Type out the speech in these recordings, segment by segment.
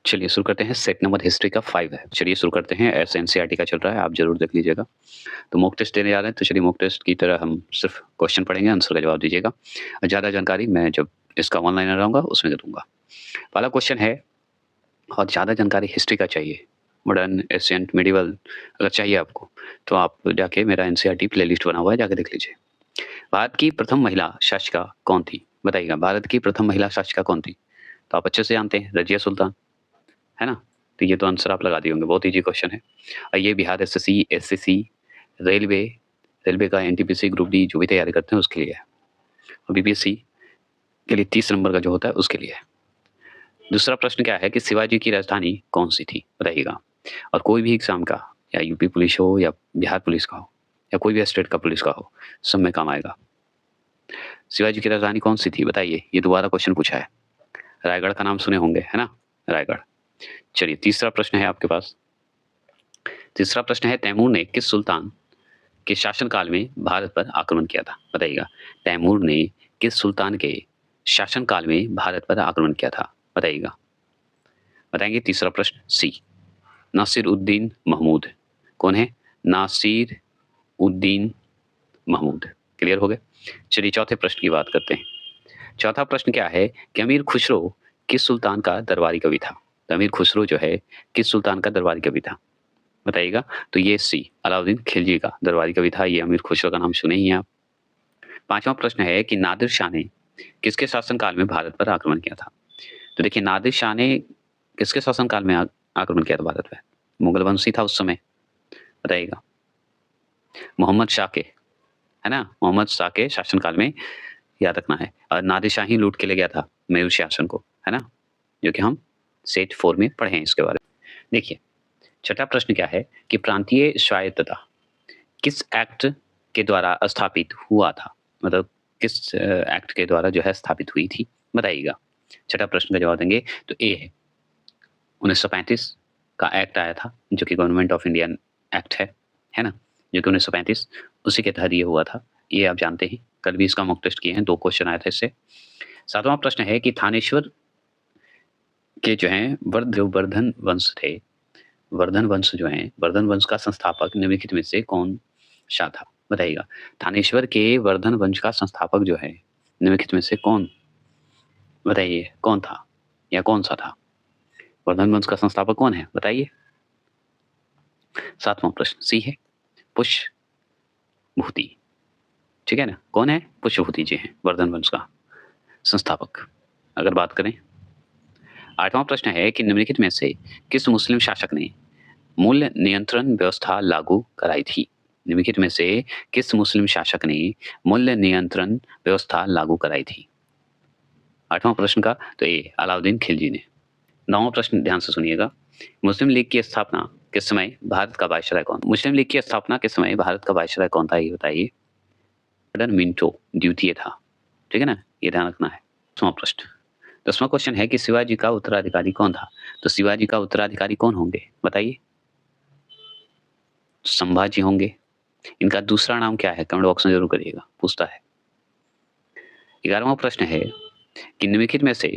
चलिए शुरू करते हैं। सेट नंबर हिस्ट्री का 5 है। चलिए शुरू करते हैं। एसएनसीईआरटी का चल रहा है, आप ज़रूर देख लीजिएगा। तो मॉक टेस्ट देने जा रहे हैं, तो चलिए मॉक टेस्ट की तरह हम सिर्फ क्वेश्चन पढ़ेंगे, आंसर का जवाब दीजिएगा। ज़्यादा जानकारी मैं जब इसका ऑनलाइन रहूँगा उसमें दे दूँगा। पहला क्वेश्चन है, और ज़्यादा जानकारी हिस्ट्री का चाहिए, मॉडर्न, एशिएंट, मिडिवल अगर चाहिए आपको, तो आप जाके मेरा एनसीईआरटी प्लेलिस्ट बना हुआ है, जाके देख लीजिए। भारत की प्रथम महिला शासिका कौन थी? बताइएगा, भारत की प्रथम महिला शासिका कौन थी? तो आप अच्छे से जानते हैं, रज़िया सुल्तान, है ना? तो ये तो आंसर आप लगा दिए होंगे, बहुत ईज़ी क्वेश्चन है। ये Bihar SSC, SSC, railway, railway का एनटीपीसी ग्रुप डी जो भी तैयारी करते हैं उसके लिए है। और बीपीएससी के लिए 30 नंबर का जो होता है उसके लिए है। दूसरा प्रश्न क्या है कि शिवाजी की राजधानी कौन-सी थी? बताइएगा। और कोई भी एग्ज़ाम का, या यूपी पुलिस हो या बिहार पुलिस का हो या कोई भी स्टेट का पुलिस का हो, सब में काम आएगा। शिवाजी की राजधानी कौन-सी थी? बताइए। ये दोबारा क्वेश्चन पूछा है। रायगढ़ का नाम सुने होंगे, है ना? रायगढ़। चलिए तीसरा प्रश्न है आपके पास। तीसरा प्रश्न है, तैमूर ने किस सुल्तान के शासनकाल में भारत पर आक्रमण किया था? बताइएगा। तैमूर ने किस सुल्तान के शासनकाल में भारत पर आक्रमण किया था? बताइएगा। बताएंगे। तीसरा प्रश्न सी, नासिर-उद-दीन महमूद। कौन है? नासिर-उद-दीन महमूद। क्लियर हो गए? चलिए चौथे प्रश्न की बात करते हैं। चौथा प्रश्न क्या है कि अमीर खुसरो किस सुल्तान का दरबारी कवि था? तो अमीर खुसरो जो है किस सुल्तान का दरबारी कवि था? बताइएगा। तो ये सी, अलाउद्दीन खिलजी का दरबारी कवि था। ये अमीर खुसरो का नाम सुने ही हैं आप। पांचवा प्रश्न है कि नादिर शाह ने किसके शासनकाल में भारत पर आक्रमण किया था? तो देखिए, नादिर शाह ने किसके शासनकाल में आक्रमण किया था भारत पे? मुगल वंशी था उस समय। बताइएगा। मोहम्मद शाह के, है ना? मोहम्मद शाह के शासनकाल में, याद रखना है। और नादिर शाह ही लूट के ले गया था मयूर शासन को, है ना? जो कि हम सेट 4 में पढ़े हैं इसके बारे में। देखिए, छठा प्रश्न क्या है कि प्रांतीय स्वायत्तता किस एक्ट के द्वारा स्थापित हुआ था? मतलब किस एक्ट के द्वारा जो है स्थापित हुई थी? बताइएगा। छठा प्रश्न का जवाब देंगे तो ए है, 1935 का एक्ट आया था, जो कि गवर्नमेंट ऑफ इंडिया एक्ट है ना? जो कि 1935 उसी के तहत ये हुआ था। ये आप जानते हैं, कल भी इसका मॉक टेस्ट किए हैं, 2 क्वेश्चन आए थे इससे। सातवां प्रश्न है कि थानेश्वर के जो हैं वर्धन वंश थे, वर्धन वंश जो हैं, वर्धन वंश का संस्थापक निम्नलिखित में से कौन सा था? बताइएगा। थानेश्वर के वर्धन वंश का संस्थापक जो है, निम्नलिखित में से कौन, बताइए कौन था या कौन सा था? वर्धन वंश का संस्थापक कौन है? बताइए। सातवां प्रश्न सी है, पुष्यभूति। ठीक है ना? कौन है? पुष्यभूति जी हैं वर्धन वंश का संस्थापक, अगर बात करें। आठवां प्रश्न है कि निम्नलिखित में से किस मुस्लिम शासक ने मूल्य नियंत्रण व्यवस्था लागू कराई थी? निम्नलिखित में से किस मुस्लिम शासक ने मूल्य नियंत्रण व्यवस्था लागू कराई थी? आठवां प्रश्न का तो ए, अलाउद्दीन खिलजी ने। नौवां प्रश्न ध्यान से सुनिएगा। मुस्लिम लीग की स्थापना किस समय भारत का वायसराय कौन? मुस्लिम लीग की स्थापना किस समय भारत का वायसराय कौन था, ये बताइए। मिंटो द्वितीय था। ठीक है ना? ये ध्यान रखना है। 10वां प्रश्न, 10वां क्वेश्चन है कि शिवाजी का उत्तराधिकारी कौन था? तो शिवाजी का उत्तराधिकारी कौन होंगे? बताइए। संभाजी होंगे। इनका दूसरा नाम क्या है? कमेंट बॉक्स में जरूर करिएगा, पूछता है। 11वां प्रश्न है कि निम्नलिखित में से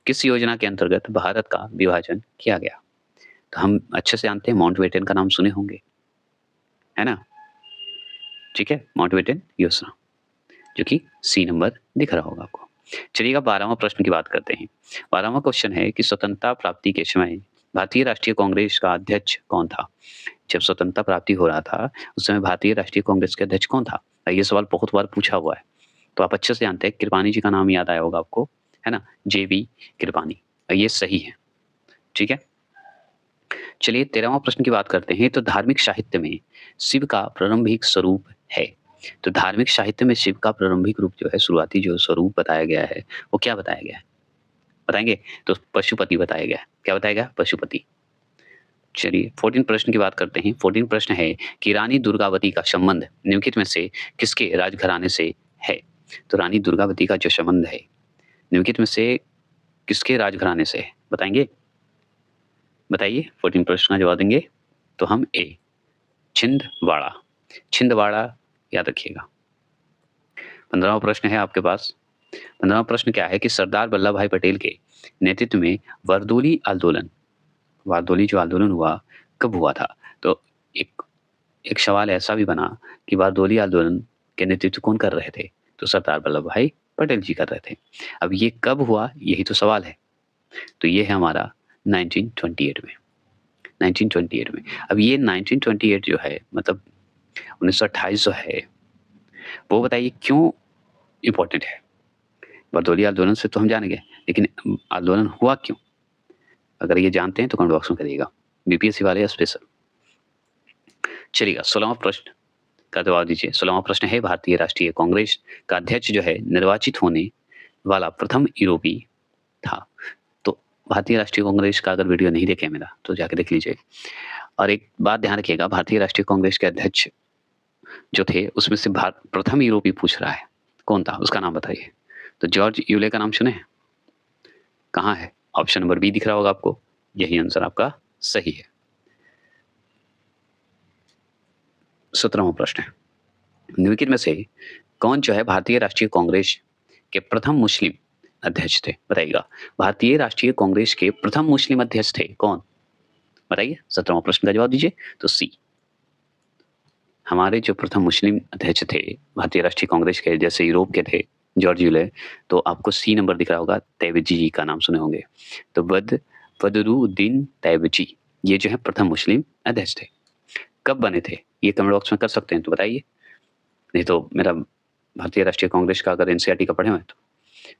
किस योजना के अंतर्गत भारत का विभाजन किया गया? तो हम अच्छे से जानते हैं, माउंटबेटन का नाम सुने होंगे, है ना? ठीक है, माउंटबेटन योजना, जो कि सी नंबर दिख रहा होगा आपको। चलिएगा 12वां प्रश्न की बात करते हैं। 12वां क्वेश्चन है कि स्वतंत्रता प्राप्ति के समय भारतीय राष्ट्रीय कांग्रेस का अध्यक्ष कौन था? जब स्वतंत्रता प्राप्ति हो रहा था उस समय भारतीय राष्ट्रीय कांग्रेस के अध्यक्ष कौन था? ये सवाल बहुत बार पूछा हुआ है, तो आप अच्छे से जानते हैं। कृपानी जी का नाम याद आया होगा आपको, है ना? जेबी कृपानी, ये सही है। ठीक है। चलिए 13वां प्रश्न की बात करते हैं। तो धार्मिक साहित्य में शिव का प्रारंभिक स्वरूप है, तो धार्मिक साहित्य में शिव का प्रारंभिक रूप जो है, शुरुआती जो स्वरूप बताया गया है, वो क्या बताया गया है? बताएंगे। तो पशुपति बताया गया है। क्या बताया गया? पशुपति। चलिए 14 प्रश्न की बात करते हैं। 14 प्रश्न है कि रानी दुर्गावती का संबंध निम्नलिखित में से किसके राजघराने से है? तो रानी दुर्गावती का जो संबंध है निम्नलिखित में से किसके राजघराने से है? बताएंगे। बताइए। 14 प्रश्न का जवाब देंगे तो हम ए, छिंदवाड़ा। छिंदवाड़ा याद रखिएगा। 15वां प्रश्न है आपके पास। 15वां प्रश्न क्या है कि सरदार वल्लभ भाई पटेल के नेतृत्व में वर्दोली आंदोलन बारदोली जो आंदोलन हुआ कब हुआ था? तो एक एक सवाल ऐसा भी बना कि बारदोली आंदोलन के नेतृत्व कौन कर रहे थे? तो सरदार वल्लभ भाई पटेल जी कर रहे थे। अब ये कब हुआ यही तो सवाल है। तो ये है हमारा 1928 में। 1928 में। अब ये 1928 जो है मतलब 1928 जो है वो बताइए क्यों इम्पोर्टेंट है? बारदोली आंदोलन से तो हम जानेंगे, लेकिन आंदोलन हुआ क्यों? अगर ये जानते हैं तो कमेंट बॉक्स में करिएगा। बीपीएससी वाले स्पेशल। चलिएगा 16वां प्रश्न का जवाब दीजिए। 16वां प्रश्न है भारतीय राष्ट्रीय कांग्रेस का अध्यक्ष जो है निर्वाचित होने वाला प्रथम यूरोपीय था। तो भारतीय राष्ट्रीय कांग्रेस का अगर वीडियो नहीं देखे मेरा तो जाके देख लीजिए। और एक बात ध्यान रखिएगा, भारतीय राष्ट्रीय कांग्रेस के अध्यक्ष जो थे उसमें से प्रथम यूरोपीय पूछ रहा है, कौन था उसका नाम बताइए। तो जॉर्ज यूले का नाम सुने हैं? कहाँ है? ऑप्शन नंबर बी दिख रहा होगा आपको, यही आंसर आपका सही है। 17वां प्रश्न है, निम्नलिखित में से कौन जो है भारतीय राष्ट्रीय कांग्रेस के प्रथम मुस्लिम अध्यक्ष थे? बताइएगा। भारतीय राष्ट्रीय कांग्रेस के प्रथम मुस्लिम अध्यक्ष थे कौन? बताइए। 17वां प्रश्न का जवाब दीजिए। तो सी, हमारे जो प्रथम मुस्लिम अध्यक्ष थे भारतीय राष्ट्रीय कांग्रेस के, जैसे यूरोप के थे जॉर्ज यूले, तो आपको सी नंबर दिख रहा होगा, तैयबजी जी का नाम सुने होंगे। तो बदरुद्दीन तैयबजी ये जो है प्रथम मुस्लिम अध्यक्ष थे। कब बने थे ये कमेंट बॉक्स में कर सकते हैं तो बताइए, नहीं तो मेरा भारतीय राष्ट्रीय कांग्रेस का अगर एनसीईआरटी का पढ़े हुए तो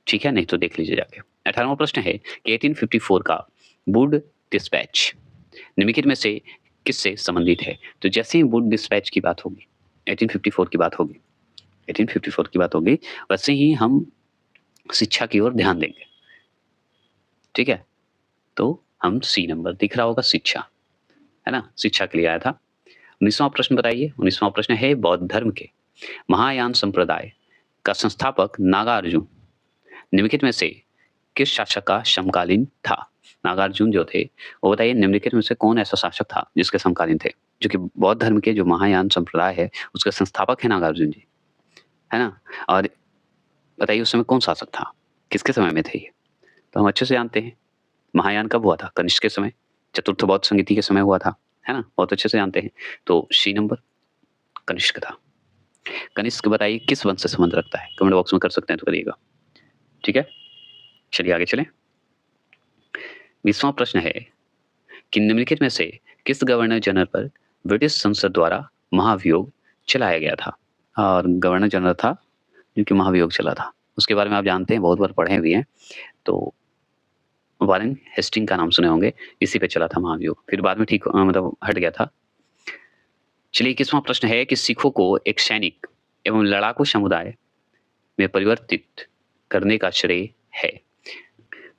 ठीक है, नहीं तो देख लीजिए जाके। 18वां प्रश्न है कि 1854 का वुड डिस्पैच निम्नलिखित में से किससे संबंधित है? तो जैसे ही वुड डिस्पैच की बात होगी, 1854 की बात होगी, 1854 की बात होगी, वैसे ही हम शिक्षा की ओर ध्यान देंगे। ठीक है, तो हम सी नंबर दिख रहा होगा, शिक्षा, है ना, शिक्षा के लिए आया था। 19वां प्रश्न बताइए। 19वां प्रश्न है बौद्ध धर्म के महायान संप्रदाय का संस्थापक नागार्जुन निम्नलिखित में से किस शासक का समकालीन था? नागार्जुन जो थे वो बताइए निम्नलिखित में से कौन ऐसा शासक था जिसके समकालीन थे, जो कि बौद्ध धर्म के जो महायान संप्रदाय है उसके संस्थापक है नागार्जुन जी, है ना। और बताइए उस समय कौन शासक था, किसके समय में थे ये? तो हम अच्छे से जानते हैं। महायान कब हुआ था? कनिष्क के समय, चतुर्थ बौद्ध संगीति के समय हुआ था, है ना, बहुत अच्छे से जानते हैं। तो सी नंबर कनिष्क था। कनिष्क बताइए किस वंश से संबंध रखता है? कमेंट बॉक्स में कर सकते हैं तो करिएगा। ठीक है, चलिए आगे चलें। 20वां प्रश्न है कि निम्नलिखित में से किस गवर्नर जनरल पर ब्रिटिश संसद द्वारा महाभियोग चलाया गया था? और गवर्नर जनरल था जिनकी महाभियोग चला था, उसके बारे में आप जानते हैं, बहुत बार पढ़े भी हैं। तो वारेन हेस्टिंग का नाम सुने होंगे, इसी पे चला था महाभियोग, फिर बाद में ठीक मतलब हट गया था। चलिए 21वां प्रश्न है कि सिखों को एक सैनिक एवं लड़ाकू समुदाय में परिवर्तित करने का श्रेय है?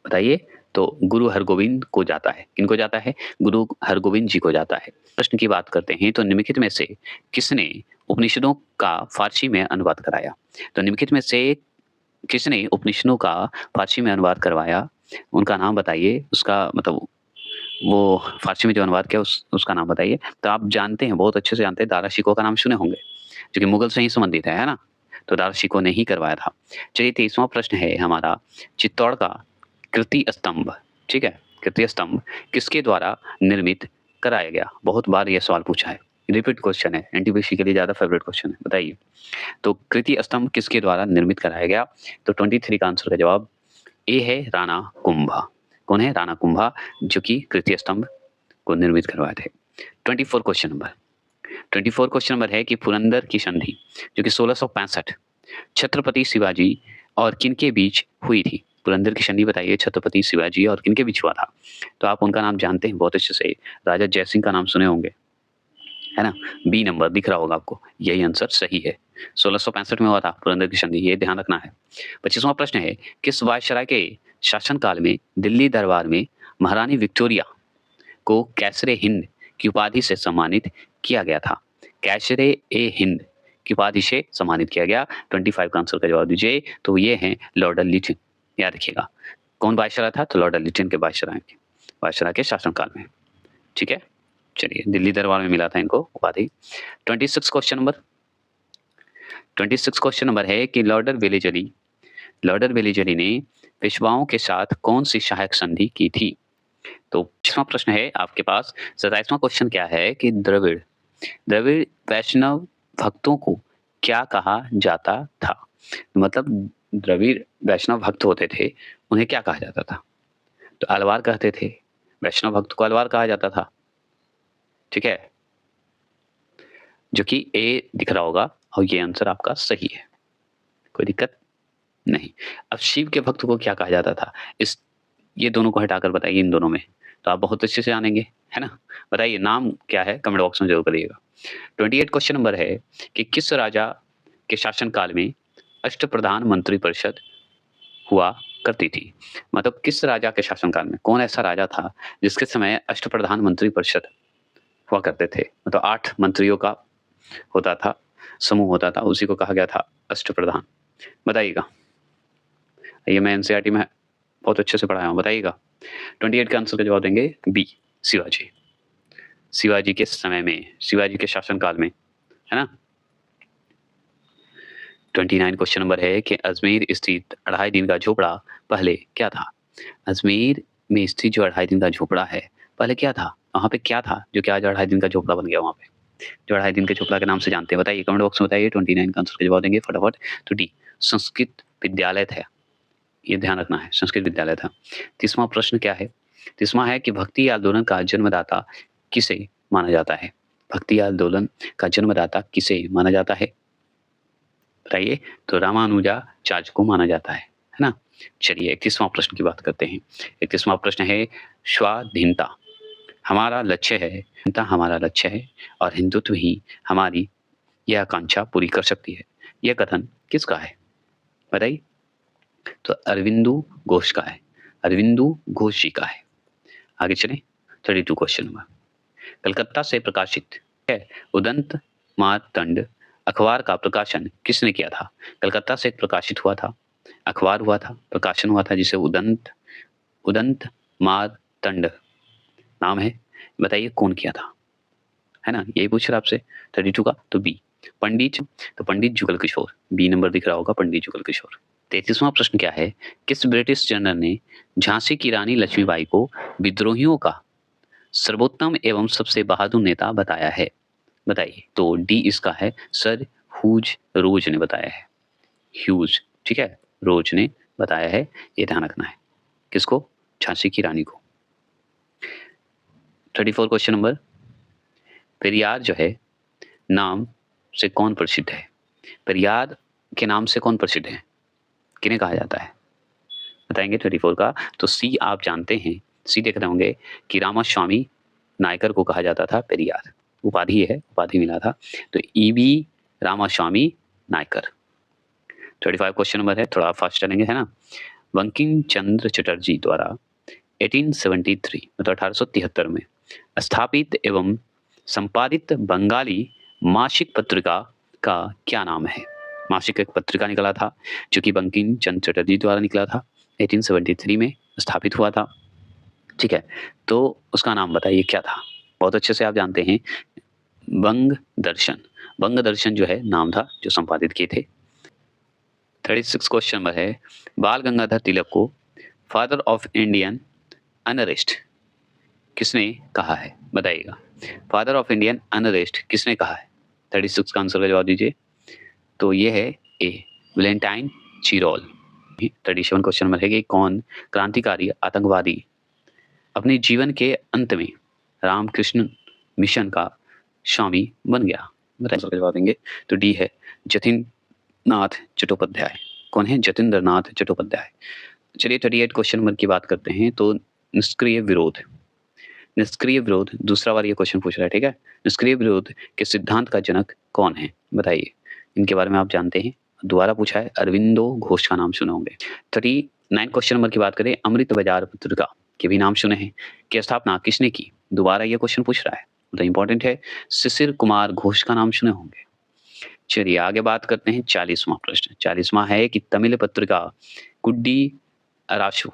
बताइए। तो गुरु हरगोविंद को जाता है। किनको जाता है? गुरु हरगोविंद जी को जाता है। प्रश्न की बात करते हैं तो निम्नलिखित में से किसने उपनिषदों का फारसी में अनुवाद कराया? तो निम्नलिखित में से किसने उपनिषदों का फारसी में अनुवाद करवाया? उनका नाम बताइए, उसका मतलब वो फारसी में जो अनुवाद किया उसका नाम बताइए। तो आप जानते हैं, बहुत अच्छे से जानते हैं, दारा शिकोह का नाम सुने होंगे, जो कि मुगल से ही संबंधित है ना। तो दारा शिकोह ने ही करवाया था। चलिए 23वां प्रश्न है हमारा, चित्तौड़ का कीर्ति स्तंभ, ठीक है, कीर्ति स्तंभ किसके द्वारा निर्मित कराया गया? बहुत बार यह सवाल पूछा है, रिपीट क्वेश्चन है, एनटीपीसी के लिए ज्यादा फेवरेट क्वेश्चन है, बताइए। तो कीर्ति स्तंभ किसके द्वारा निर्मित कराया गया? तो 23 का आंसर का जवाब ए है राणा कुंभा। कौन है? राणा कुंभा, जो कि कीर्ति स्तंभ को निर्मित करवाए थे। 24 क्वेश्चन नंबर 24 क्वेश्चन नंबर है कि पुरंदर की संधि जो कि 1665 छत्रपति शिवाजी और किनके बीच हुई थी? पुरंदर की संधि बताइए, छत्रपति शिवाजी और किनके बीच हुआ था? तो आप उनका नाम जानते हैं बहुत अच्छे से, राजा जयसिंह का नाम सुने होंगे, है ना। बी नंबर दिख रहा होगा आपको, यही आंसर सही है। 1665 में हुआ था पुरंदर की संधि, ये ध्यान रखना है। 25वां प्रश्न है, किस वायसराय के शासनकाल में दिल्ली दरबार में महारानी विक्टोरिया को कैसरे हिंद की उपाधि से सम्मानित किया गया था? कैसरे ए हिंद की उपाधि से सम्मानित किया गया। 25 का आंसर का जवाब दीजिए। तो ये हैं लॉर्ड लिटन, याद रखिएगा। कौन वायसराय था? तो लॉर्ड लिटन के वायसराय के शासनकाल में। ठीक है, चलिए दिल्ली दरबार में मिला था इनको उपाधि। 26 क्वेश्चन नंबर है कि लॉर्ड वेलेजली ने पेशवाओं के साथ कौन सी सहायक संधि की थी? तो 25वां प्रश्न है आपके पास, 27वां क्वेश्चन क्या है कि द्रविड़ द्रविड़ वैष्णव भक्तों को क्या कहा जाता था? मतलब द्रविड़ वैष्णव भक्त होते थे, उन्हें क्या कहा जाता था? तो अलवार कहते थे, वैष्णव भक्त को अलवार कहा जाता था। ठीक है? जो कि ए दिख रहा होगा और ये आंसर आपका सही है। कोई दिक्कत नहीं। अब शिव के भक्त को क्या कहा जाता था? इस ये दोनों को हटाकर बताइए इन दोनों में, तो आप बहुत अच्छे से जानेंगे, है ना? बताइए नाम क्या है? कमेंट बॉक्स में ज़रूर करिएगा। 28 क्वेश्चन नंबर है कि किस राजा के शासनकाल में अष्टप्रधान मंत्री परिषद हुआ करती थी? मतलब किस राजा के शासनकाल में कौन ऐसा राजा था जिसके समय अष्टप्रधान मंत्री परिषद हुआ करते थे? मतलब 8 मंत्रियों का होता था, समूह होता था, उसी को कहा गया था अष्टप्रधान। बताइएगा। ये मैं एनसीईआरटी में बहुत अच्छे से पढ़ाया हूँ, बताइएगा। 28 का आंसर का जवाब देंगे बी, शिवाजी। शिवाजी के समय में, शिवाजी के शासनकाल में, है ना? 29 क्वेश्चन नंबर है कि अजमेर स्थित 2.5 दिन का झोपड़ा पहले क्या था? अजमेर में स्थित जो 2.5 दिन का झोपड़ा है, पहले क्या था? वहाँ पे क्या था जो कि आज 2.5 दिन का झोपड़ा बन गया वहाँ पे? जो 2.5 दिन के झोपड़ा के नाम से जानते हैं, बताइए कमेंट बॉक्स में बताइए। 29 का आंसर का जवाब देंगे फटाफट। तो डी, संस्कृत विद्यालय था। ये ध्यान रखना है, संस्कृत विद्यालय था। 30वां प्रश्न क्या है? 30वां है कि भक्ति आंदोलन का जन्मदाता किसे माना जाता है? भक्ति आंदोलन का जन्मदाता किसे माना जाता है? बताइए। तो रामानुजाचार्य को माना जाता है ना? चलिए 31वां प्रश्न की बात करते हैं। 31वां प्रश्न है स्वाधीनता हमारा लक्ष्य है, हिंदुत्व हमारा लक्ष्य है और हिंदुत्व ही हमारी यह आकांक्षा पूरी कर सकती है। यह कथन किसका है? बताइए। तो अरविंदो घोष का है, अरविंदो घोष जी का है। आगे चलें। 32 क्वेश्चन नंबर, कलकत्ता से प्रकाशित है उदंत मार्तंड अखबार का प्रकाशन किसने किया था? कलकत्ता से प्रकाशित हुआ था, अखबार हुआ था, प्रकाशन हुआ था जिसे उदंत उदंत मार्तंड नाम है। बताइए कौन किया था? है ना? यही पूछ रहा आपसे 32 का। तो बी, पंडित। तो पंडित जुगल किशोर, बी नंबर दिख रहा होगा, पंडित जुगल किशोर। 33वां प्रश्न क्या है? किस ब्रिटिश जनरल ने झांसी की रानी लक्ष्मीबाई को विद्रोहियों का सर्वोत्तम एवं सबसे बहादुर नेता बताया है? बताइए। तो डी इसका है, सर ह्यूज रोज ने बताया है। ह्यूज, ठीक है, रोज ने बताया है, ये ध्यान रखना है। किसको? झांसी की रानी को। 34 क्वेश्चन नंबर, पेरियार जो है नाम से कौन प्रसिद्ध है? पेरियार के नाम से कौन प्रसिद्ध है? किन्हें कहा जाता है? बताएंगे 34 का। तो सी आप जानते हैं, सी देख रहे होंगे कि रामास्वामी नायकर को कहा जाता था पेरियार, उपाधि है, उपाधि मिला था। तो E V Ramaswamy Naicker. 35 question number है, थोड़ा फास्ट चलेंगे, है ना? बंकिम चंद्र चटर्जी द्वारा 1873 मतलब 1873 में स्थापित एवं संपादित बंगाली मासिक पत्रिका का क्या नाम है? मासिक एक पत्रिका निकला था जो कि बंकिम चंद्र चटर्जी द्वारा निकला था, 1873 में स्थापित हुआ था। ठीक है, तो उसका नाम बताइए क्या था? बहुत अच्छे से आप जानते हैं, बंग दर्शन। बंग दर्शन जो है नाम था जो संपादित किए थे। 36 क्वेश्चन नंबर है, बाल गंगाधर तिलक को फादर ऑफ इंडियन अनरेस्ट किसने कहा है? बताइएगा। फादर ऑफ इंडियन अनरेस्ट किसने कहा है? 36 का आंसर का जवाब दीजिए। तो ये है ए, वैलेंटाइन चिरोल। 37 क्वेश्चन नंबर है कि कौन क्रांतिकारी आतंकवादी अपने जीवन के अंत में रामकृष्ण मिशन का स्वामी बन गया? बताइए, जवाब देंगे। तो डी है जतिन नाथ चट्टोपाध्याय। कौन है? जतिंद्र नाथ चट्टोपाध्याय। चलिए 38 क्वेश्चन नंबर की बात करते हैं। तो निष्क्रिय विरोध, निष्क्रिय विरोध दूसरा बार ये क्वेश्चन पूछ रहा है, ठीक है? निष्क्रिय विरोध के सिद्धांत का जनक कौन है? बताइए। इनके बारे में आप जानते हैं, दोबारा पूछा है, अरविंदो घोष का नाम सुने होंगे। 39 क्वेश्चन नंबर की बात करें, अमृत बाजार पत्रिका के भी नाम सुने हैं, की स्थापना किसने की? दोबारा ये क्वेश्चन पूछ रहा है, तो इंपॉर्टेंट है। शिशिर कुमार घोष का नाम सुने होंगे। चलिए आगे बात करते हैं 40वां प्रश्न। 40वां है कि तमिल पत्रिका कुड्डी अराशु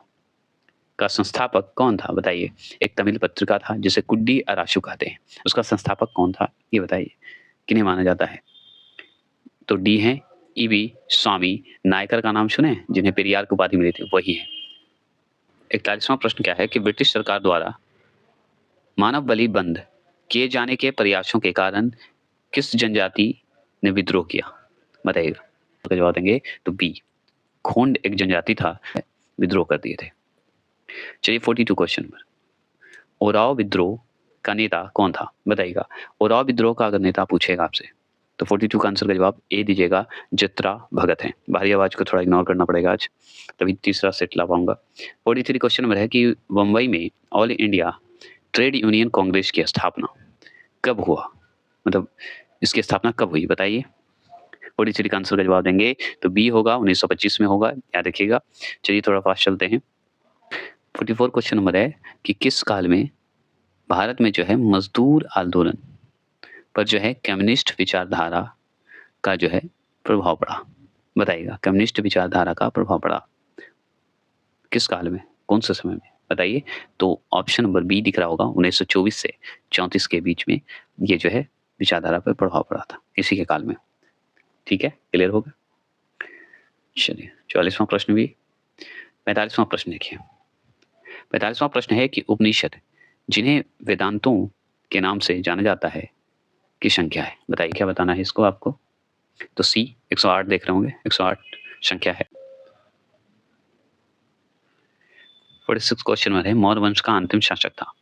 का संस्थापक कौन था? बताइए। एक तमिल पत्रिका था जिसे कुड्डी अराशु कहते हैं, उसका संस्थापक कौन था? ये बताइए, किन्हें माना जाता है? तो डी है ईवी स्वामी नायकर का नाम सुने, जिन्हें पेरियार की उपाधि मिली थी, वही है। 41वां प्रश्न क्या है कि ब्रिटिश सरकार द्वारा मानव बलि बंद किए जाने के प्रयासों के कारण किस जनजाति ने विद्रोह किया? बताइएगा। तो जवाब देंगे तो बी, खोंड एक जनजाति था, विद्रोह कर दिए थे। चलिए 42 क्वेश्चन नंबर, ओराव विद्रोह का नेता कौन था? बताइएगा। ओराव विद्रोह का अगर नेता पूछेगा आपसे तो 42 का आंसर का जवाब ए दीजिएगा, जत्रा भगत है। बाहरी आवाज को थोड़ा इग्नोर करना पड़ेगा आज, तभी तीसरा सेट ला पाऊंगा। 43 क्वेश्चन नंबर है कि मुंबई में all India trade union Congress की स्थापना कब हुआ? मतलब इसकी स्थापना कब हुई बताइए। 43 का आंसर का जवाब देंगे तो बी होगा, 1925 में होगा, याद रखिएगा। चलिए थोड़ा फास्ट चलते हैं। 44 क्वेश्चन नंबर है कि किस काल में भारत में जो है मजदूर आंदोलन पर जो है कम्युनिस्ट विचारधारा का जो है प्रभाव पड़ा? बताइएगा। कम्युनिस्ट विचारधारा का प्रभाव पड़ा किस काल में, कौन से समय में? बताइए। तो ऑप्शन नंबर बी दिख रहा होगा, 1924 से 34 के बीच में ये जो है विचारधारा पर प्रभाव पड़ा था, इसी के काल में। ठीक है, क्लियर होगा। चलिए 44वां प्रश्न भी। 45वां प्रश्न देखिए। 45वां प्रश्न है कि उपनिषद जिन्हें वेदांतों के नाम से जाना जाता है की संख्या है? बताइए क्या बताना है इसको आपको। तो सी 108 देख रहे होंगे, 108 संख्या है। 46 क्वेश्चन में है मौर्य वंश का अंतिम शासक था।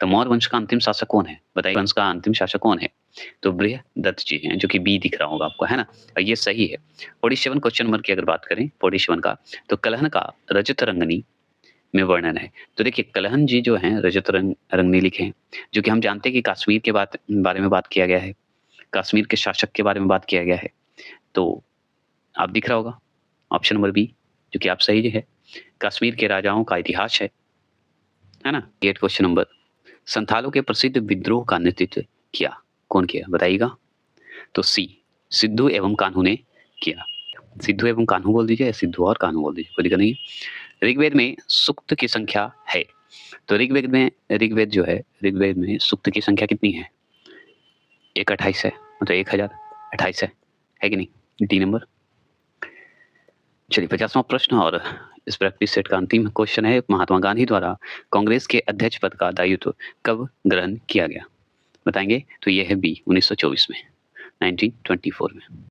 तो मौर्य वंश का अंतिम शासक कौन है? बताइए वंश का अंतिम शासक कौन है? तो बृहदत्त जी हैं, जो कि बी दिख रहा होगा आपको, है ना। और ये सही है। 47 क्वेश्चन नंबर की अगर बात करें 47 का, तो कलहन का रजत रंगनी में वर्णन है। तो देखिए कलहन जी जो हैं रजत रंगनी लिखे हैं, जो कि हम जानते हैं कि कश्मीर के बारे में बात किया गया है, कश्मीर के शासक के बारे में बात किया गया है। तो आप दिख रहा होगा ऑप्शन नंबर बी, जो कि आप सही है, कश्मीर के राजाओं का इतिहास है ना। 8 क्वेश्चन नंबर, संथालों के प्रसिद्ध विद्रोह का नेतृत्व किया, कौन किया? बताइएगा। तो सी, सिद्धू एवं कान्हू ने किया। सिद्धू एवं कान्हू बोल दीजिए या सिद्धू और कान्हू बोल दीजिए, कोई दिक्कत नहीं है। ऋग्वेद में सूक्त की संख्या है। तो ऋग्वेद जो है, ऋग्वेद में सूक्त की संख्या कितनी है? 128 है, मतलब 1028 है कि नहीं? D number. चलिए 50वां प्रश्न और इस प्रैक्टिस सेट का अंतिम क्वेश्चन है, महात्मा गांधी द्वारा कांग्रेस के अध्यक्ष पद का दायित्व कब ग्रहण किया गया? बताएंगे। तो यह है बी, 1924 में, 1924 में।